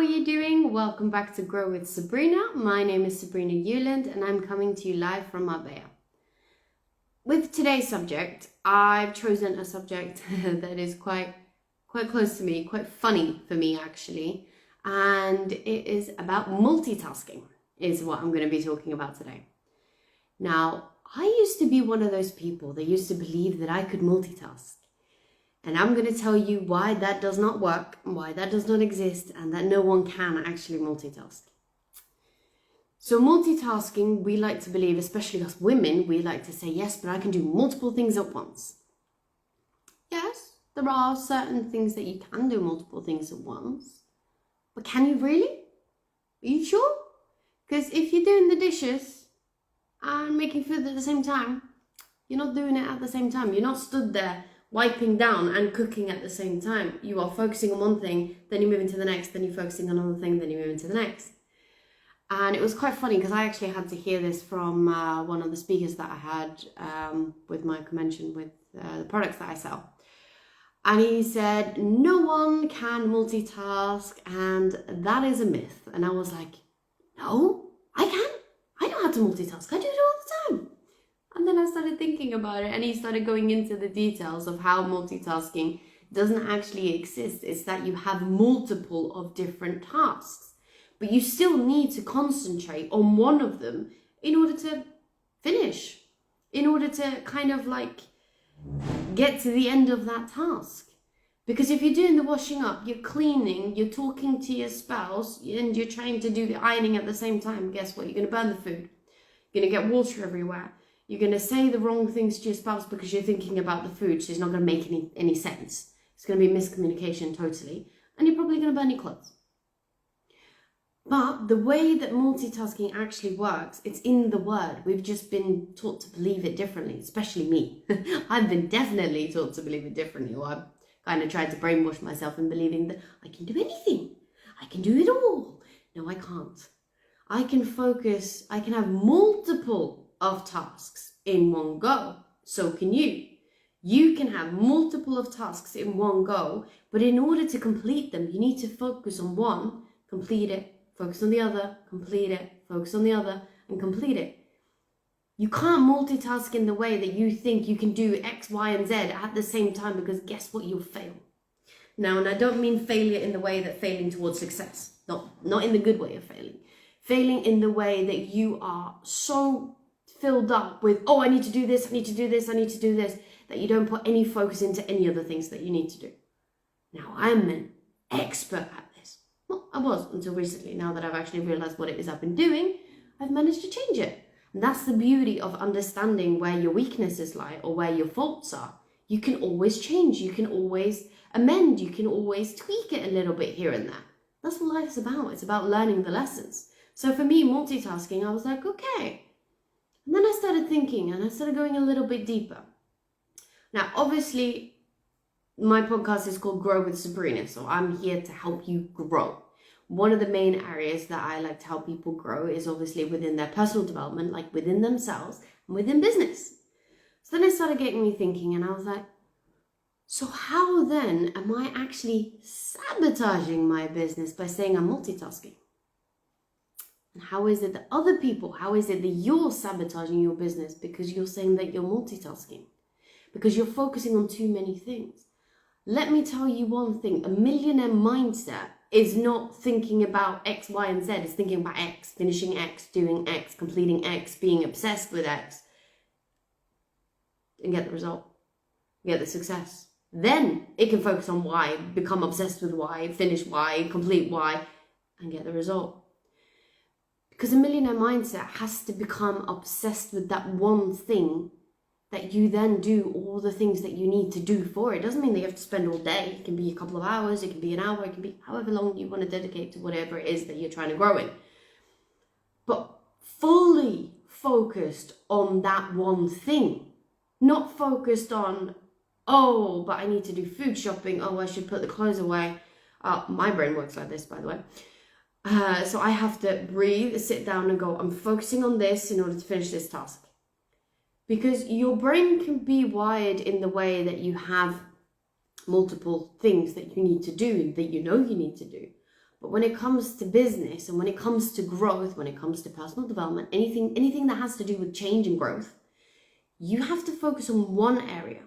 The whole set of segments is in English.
you doing? Welcome back to Grow with Sabrina. My name is Sabrina Euland and I'm coming to you live from Marbella. With today's subject, I've chosen a subject that is quite close to me, quite funny for me actually, and it is about multitasking is what I'm going to be talking about today. Now, I used to be one of those people that used to believe that I could multitask. And I'm going to tell you why that does not work, why that does not exist, and that no one can actually multitask. So multitasking, we like to believe, especially us women, we like to say, yes, but I can do multiple things at once. Yes, there are certain things that you can do multiple things at once. But can you really? Are you sure? Because if you're doing the dishes and making food at the same time, you're not doing it at the same time. You're not stood there wiping down and cooking at the same time. You are focusing on one thing, then you move into the next, then you're focusing on another thing, then you move into the next. And it was quite funny because I actually had to hear this from one of the speakers that I had with my convention with the products that I sell. And he said, no one can multitask and that is a myth. And I was like, no, I can. I know how to multitask. I do it all the time. And then I started thinking about it and he started going into the details of how multitasking doesn't actually exist. It's that you have multiple of different tasks, but you still need to concentrate on one of them in order to finish, in order to kind of like get to the end of that task. Because if you're doing the washing up, you're cleaning, you're talking to your spouse, and you're trying to do the ironing at the same time, guess what? You're going to burn the food. You're going to get water everywhere. You're going to say the wrong things to your spouse because you're thinking about the food, so it's not going to make any sense. It's going to be miscommunication totally, and you're probably going to burn your clothes. But the way that multitasking actually works, it's in the word. We've just been taught to believe it differently, especially me. I've been definitely taught to believe it differently, or I've kind of tried to brainwash myself in believing that I can do anything. I can do it all. No, I can't. I can focus, I can have multiple of tasks in one go. So can you. You can have multiple of tasks in one go, but in order to complete them, you need to focus on one, complete it, focus on the other, complete it, focus on the other, and complete it. You can't multitask in the way that you think you can do X, Y, and Z at the same time, because guess what? You'll fail. Now, and I don't mean failure in the way that failing towards success, not in the good way of failing. Failing in the way that you are so filled up with, oh, I need to do this, I need to do this, I need to do this, that you don't put any focus into any other things that you need to do. Now, I'm an expert at this. Well, I was until recently. Now that I've actually realized what it is I've been doing, I've managed to change it. And that's the beauty of understanding where your weaknesses lie or where your faults are. You can always change, you can always amend, you can always tweak it a little bit here and there. That's what life's about. It's about learning the lessons. So for me, multitasking, I was like, okay. And then I started thinking and I started going a little bit deeper. Now, obviously, my podcast is called Grow with Sabrina, so I'm here to help you grow. One of the main areas that I like to help people grow is obviously within their personal development, like within themselves and within business. So then it started getting me thinking and I was like, so how then am I actually sabotaging my business by saying I'm multitasking? And how is it that other people, how is it that you're sabotaging your business because you're saying that you're multitasking? Because you're focusing on too many things. Let me tell you one thing, a millionaire mindset is not thinking about X, Y, and Z. It's thinking about X, finishing X, doing X, completing X, being obsessed with X. And get the result, get the success. Then it can focus on Y, become obsessed with Y, finish Y, complete Y, and get the result. Because a millionaire mindset has to become obsessed with that one thing that you then do all the things that you need to do for it. It doesn't mean that you have to spend all day. It can be a couple of hours, it can be an hour, it can be however long you want to dedicate to whatever it is that you're trying to grow in. But fully focused on that one thing. Not focused on, oh, but I need to do food shopping. Oh, I should put the clothes away. My brain works like this, by the way. So I have to breathe, sit down and go, I'm focusing on this in order to finish this task. Because your brain can be wired in the way that you have multiple things that you need to do, that you know you need to do. But when it comes to business and when it comes to growth, when it comes to personal development, anything that has to do with change and growth, you have to focus on one area.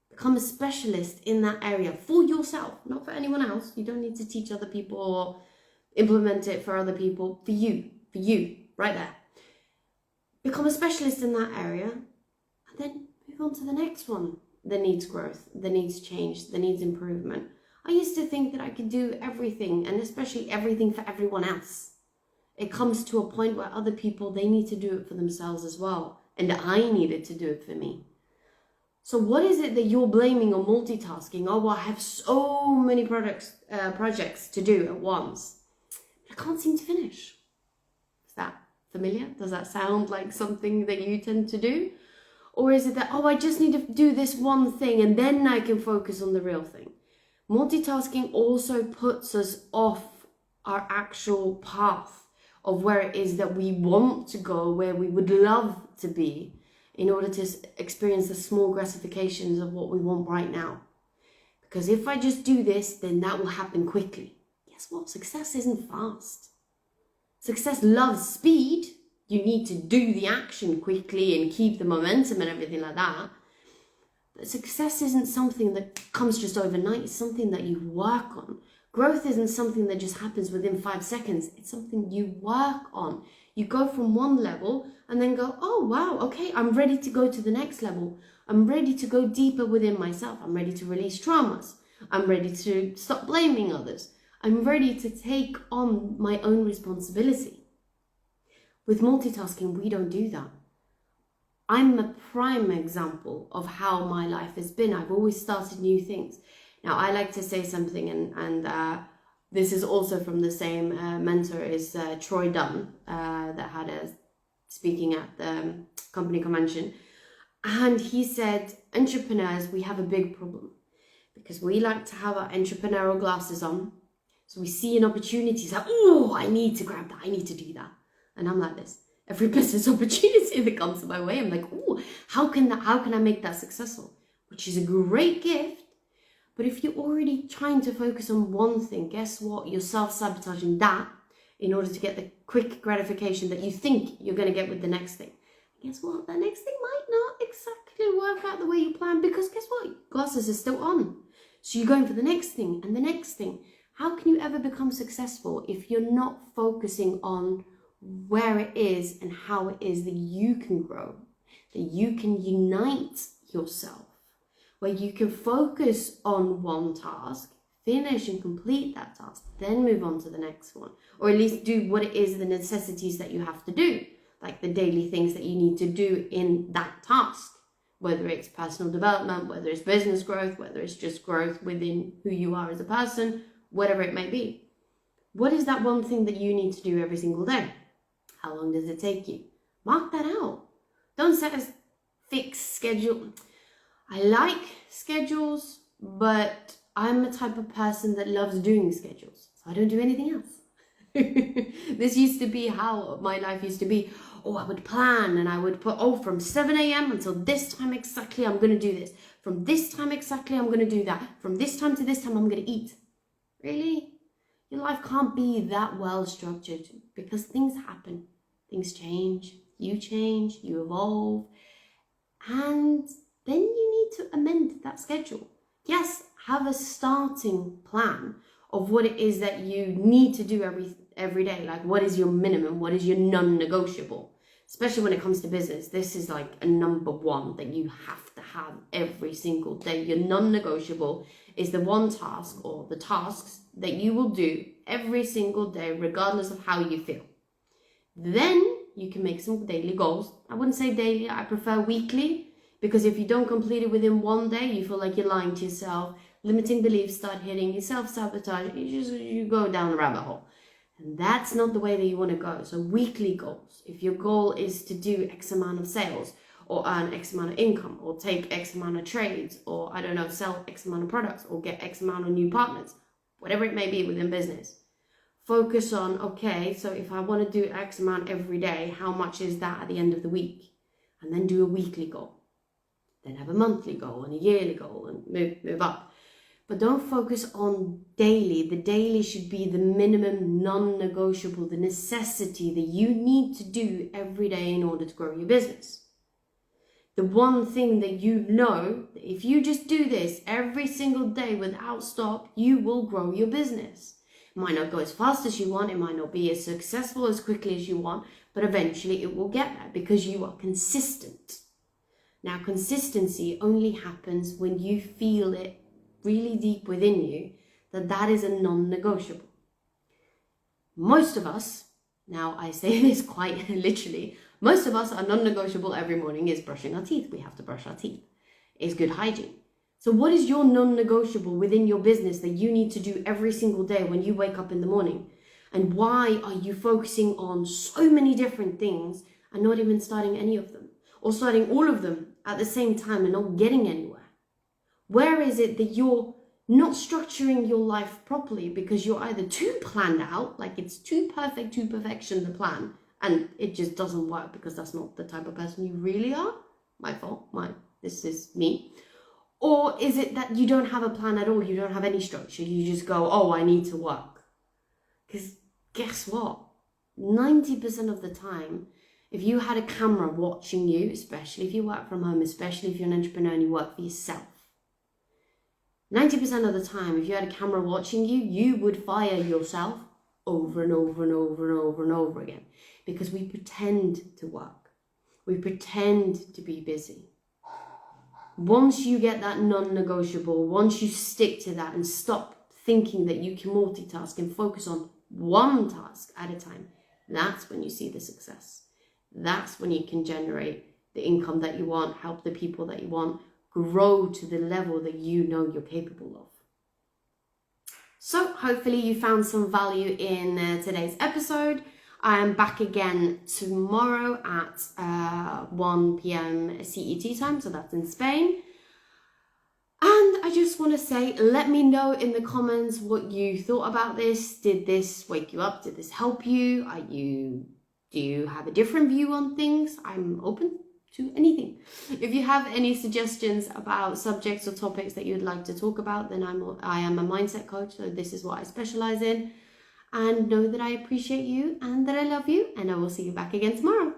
Become a specialist in that area for yourself, not for anyone else. You don't need to teach other people or implement it for other people. For you, right there. Become a specialist in that area and then move on to the next one that needs growth, that needs change, that needs improvement. I used to think that I could do everything, and especially everything for everyone else. It comes to a point where other people, they need to do it for themselves as well. And I needed to do it for me. So what is it that you're blaming on multitasking? Oh, well, I have so many projects to do at once. I can't seem to finish. Is that familiar? Does that sound like something that you tend to do? Or is it that, oh, I just need to do this one thing and then I can focus on the real thing? Multitasking also puts us off our actual path of where it is that we want to go, where we would love to be, in order to experience the small gratifications of what we want right now. Because if I just do this, then that will happen quickly. Guess what? Success isn't fast. Success loves speed. You need to do the action quickly and keep the momentum and everything like that. But success isn't something that comes just overnight. It's something that you work on. Growth isn't something that just happens within 5 seconds. It's something you work on. You go from one level and then go, oh, wow, okay, I'm ready to go to the next level. I'm ready to go deeper within myself. I'm ready to release traumas. I'm ready to stop blaming others. I'm ready to take on my own responsibility. With multitasking, we don't do that. I'm a prime example of how my life has been. I've always started new things. Now, I like to say something, and this is also from the same mentor as Troy Dunn, that had a speaking at the company convention. And he said, entrepreneurs, we have a big problem because we like to have our entrepreneurial glasses on. So we see an opportunity, it's like, oh, I need to grab that. I need to do that. And I'm like this. Every business opportunity that comes my way, I'm like, oh, how can I make that successful? Which is a great gift. But if you're already trying to focus on one thing, guess what? You're self-sabotaging that in order to get the quick gratification that you think you're going to get with the next thing. And guess what? That next thing might not exactly work out the way you planned, because guess what? Glasses are still on. So you're going for the next thing and the next thing. How can you ever become successful if you're not focusing on where it is and how it is that you can grow, that you can unite yourself, where you can focus on one task, finish and complete that task, then move on to the next one, or at least do what it is, the necessities that you have to do, like the daily things that you need to do in that task, whether it's personal development, whether it's business growth, whether it's just growth within who you are as a person, whatever it may be. What is that one thing that you need to do every single day? How long does it take you? Mark that out. Don't set a fixed schedule. I like schedules, but I'm the type of person that loves doing schedules. So I don't do anything else. This used to be how my life used to be. Oh, I would plan and I would put, from 7 a.m. until this time exactly, I'm going to do this. From this time exactly, I'm going to do that. From this time to this time, I'm going to eat. Really? Your life can't be that well structured, because things happen. Things change. You evolve. And then you need to amend that schedule. Yes, have a starting plan of what it is that you need to do every day. Like, what is your minimum? What is your non-negotiable? Especially when it comes to business. This is like a number one that you have to have every single day. Your non-negotiable is the one task or the tasks that you will do every single day, regardless of how you feel. Then you can make some daily goals. I wouldn't say daily, I prefer weekly, because if you don't complete it within one day, you feel like you're lying to yourself. Limiting beliefs start hitting you, self-sabotage, you go down a rabbit hole. And that's not the way that you want to go. So weekly goals. If your goal is to do X amount of sales, or earn X amount of income, or take X amount of trades, or sell X amount of products, or get X amount of new partners, whatever it may be within business. Focus on, okay, so if I want to do X amount every day, how much is that at the end of the week? And then do a weekly goal. Then have a monthly goal and a yearly goal and move up. But don't focus on daily. The daily should be the minimum non-negotiable, the necessity that you need to do every day in order to grow your business. The one thing that you know, if you just do this every single day without stop, you will grow your business. It might not go as fast as you want, it might not be as successful as quickly as you want, but eventually it will get there because you are consistent. Now, consistency only happens when you feel it really deep within you that is a non-negotiable. Most of us, now I say this quite literally, most of us are non-negotiable every morning is brushing our teeth. We have to brush our teeth. It's good hygiene. So what is your non-negotiable within your business that you need to do every single day when you wake up in the morning? And why are you focusing on so many different things and not even starting any of them? Or starting all of them at the same time and not getting anywhere? Where is it that you're not structuring your life properly because you're either too planned out, like it's too perfect, too perfection, the plan, and it just doesn't work because that's not the type of person you really are? My fault, this is me. Or is it that you don't have a plan at all? You don't have any structure. You just go, oh, I need to work. Because guess what? 90% of the time, if you had a camera watching you, especially if you work from home, especially if you're an entrepreneur and you work for yourself, 90% of the time, if you had a camera watching you, you would fire yourself over and over and over and over and over again. Because we pretend to work. We pretend to be busy. Once you get that non-negotiable, once you stick to that and stop thinking that you can multitask and focus on one task at a time, that's when you see the success. That's when you can generate the income that you want, help the people that you want, grow to the level that you know you're capable of. So hopefully you found some value in today's episode. I am back again tomorrow at 1 p.m. CET time, so that's in Spain. And I just want to say, let me know in the comments what you thought about this. Did this wake you up? Did this help you? Do you have a different view on things? I'm open to anything. If you have any suggestions about subjects or topics that you'd like to talk about, then I am a mindset coach, so this is what I specialize in. And know that I appreciate you and that I love you, and I will see you back again tomorrow.